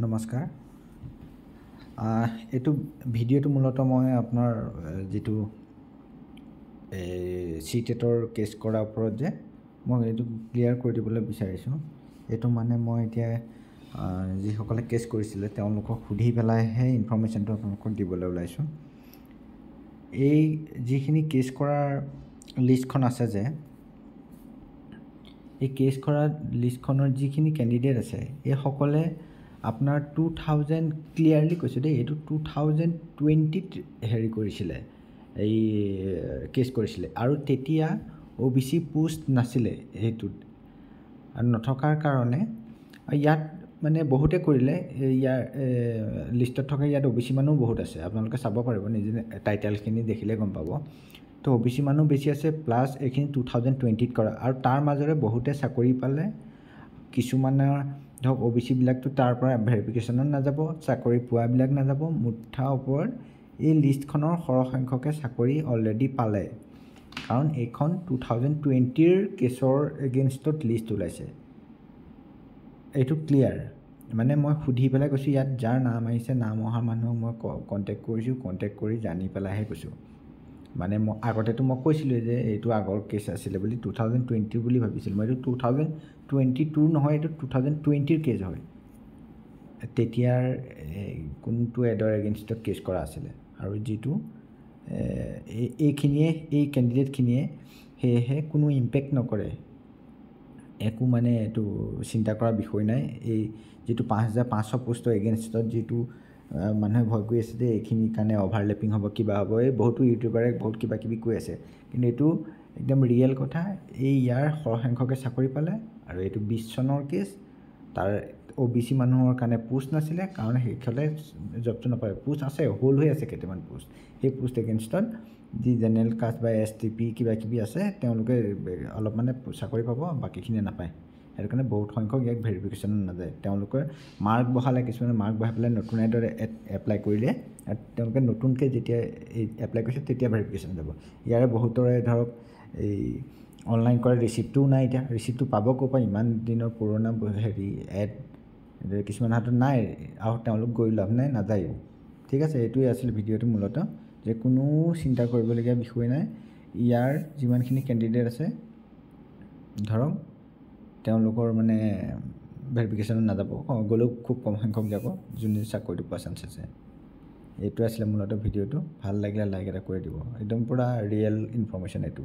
নমস্কাৰ এইটো ভিডিঅ'টো মূলতঃ মই আপোনাৰ যেটো সিটেটৰ কেছ কৰাৰ ওপৰত যে মই এইটো ক্লিয়াৰ কৰি দিবলৈ বিচাৰিছো এইটো মানে মই এতিয়া যি সকলে কেছ কৰিছিলে তেওঁলোকক সুধি পেলাই হে ইনফৰমেশনটো আপোনালোকক দিবলৈ ওলাইছো এই যিখিনি কেছ কৰাৰ লিষ্টখন আছে যে এই কেছ কৰা লিষ্টখনৰ যিখিনি ক্যান্ডিডেট আছে এই সকলে আপনাৰ 2000 ক্লিয়াৰলি কৈছে দে এটো 2020 ত হেৰি কৰিছিলে এই কেছ কৰিছিলে আৰু তেতিয়া ওবিসি পোষ্ট নাছিলে হেতুত আৰু নথকাৰ কাৰণে ইয়াত মানে বহুতে কৰিলে ইয়াৰ লিষ্টত থকা ইয়াত ওবিসি মানুহ বহুত আছে আপোনালোকে চাব পাৰিব নিজে টাইটেল খিনি দেখিলে গম পাব তো ওবিসি মানুহ বেছি আছে প্লাস এখিনি 2020 ত কৰা আৰু তাৰ মাজৰে বহুতে চাকৰি পালে কিছুমানৰ ধক ওবিসি বিলাকটো তাৰ পৰা ভেৰিফিকেশনত না যাব চাকৰি পোৱা বিলাক না যাব মুঠা ওপৰ এই লিষ্টখনৰ সৰহসংখ্যকে চাকৰি অলৰেডি পালে কাৰণ এখন 2020 ৰ কেছৰ এগেইনষ্টত লিষ্ট ওলাইছে এটো ক্লিয়াৰ মানে মই সুধি পেলাই কৈছো ইয়াত যাৰ নাম আহিছে নাম অহা মানুহ মই কন্টাক্ট কৰিছো কন্টাক্ট কৰি জানি পেলাইহে কৈছো মানে মই আগতেটো মই কৈছিল যে এটো আগৰ কেছ আছিল বুলি 2020 বুলি ভাবিছিল মই 2022 নহয় এটো 2020 ৰ কেছ হয় তেতিয়াৰ কোনটো এডৰ এগেইনষ্টত কেছ কৰা আছিল আৰু যেটো এইখিনিয়ে এই ক্যান্ডিডেট খিনিয়ে হে কোনো ইমপ্যাক্ট নকৰে একো মানে এটো চিন্তা কৰা বিষয় নাই এই যেটো 5500 পোষ্টৰ এগেইনষ্টত যেটো মানুহে ভয় কৰি আছে যে এইখিনি কাৰণে ওভাৰল্যাপিং হ'ব কিবা হ'ব এই বহুতো ইউটিউবাৰে বহুত কিবা কিবি কৈ আছে কিন্তু এটো একদম ৰিয়েল কথা এই ইয়াৰ সৰহসংখ্যকে চাকৰি পালে আৰু এটো 20 চনৰ কেছ তাৰ ওবিসি মানুহৰ কাৰণে পোষ্ট নাছিলে কাৰণ হেখলে জবটো নাপায় পোষ্ট আছে হোল হৈ আছে কেতেমান পোষ্ট এই পোষ্ট এগেইনষ্টত দি জেনাৰেল কাষ্ট বা এসটিপি কিবা কিবি আছে তেওঁলোকে অলপ মানে চাকৰি পাব বাকিখিনি নাপায় এৰ কাৰণে বহুত সংখ্যক ইয়াক ভেৰিফিকেশন না যায় তেওঁলোকৰ মাৰ্ক বহালে কিছুমান মাৰ্ক বহাই পেলাই নতুন এডৰ এপ্লাই কৰিলে তেওঁলোকে নতুনকে যেতিয়া এপ্লাই কৰিছে তেতিয়া ভেৰিফিকেশন যাব ইয়াৰে বহুতৰে ধৰক এই অনলাইন কৰা ৰিসিপ্টটো নাই এটা ৰিসিপ্টটো পাব কোপা ইমান দিনৰ পুৰণা হেৰি এড কিছুমান হাতত নাই আৰু তেওঁলোক গৈ লাভ নাই না যায় ঠিক আছে এটোই আছিল ভিডিওটো মূলতঃ যে কোনো চিন্তা কৰিবলগীয়া বিষয় নাই ইয়াৰ যিমানখিনি ক্যান্ডিডেট আছে ধৰক তেওঁলোকৰ মানে ভেৰিফিকেশনত না যাব গলো খুব কম সংখ্যক যাব যোনে চাকৰিটো পোৱা চান্স আছে এটো আছিল মূলতঃ ভিডিওটো ভাল লাগিলে লাইক এটা কৰি দিব একদম পুৰা ৰিয়েল ইনফৰমেশন এটো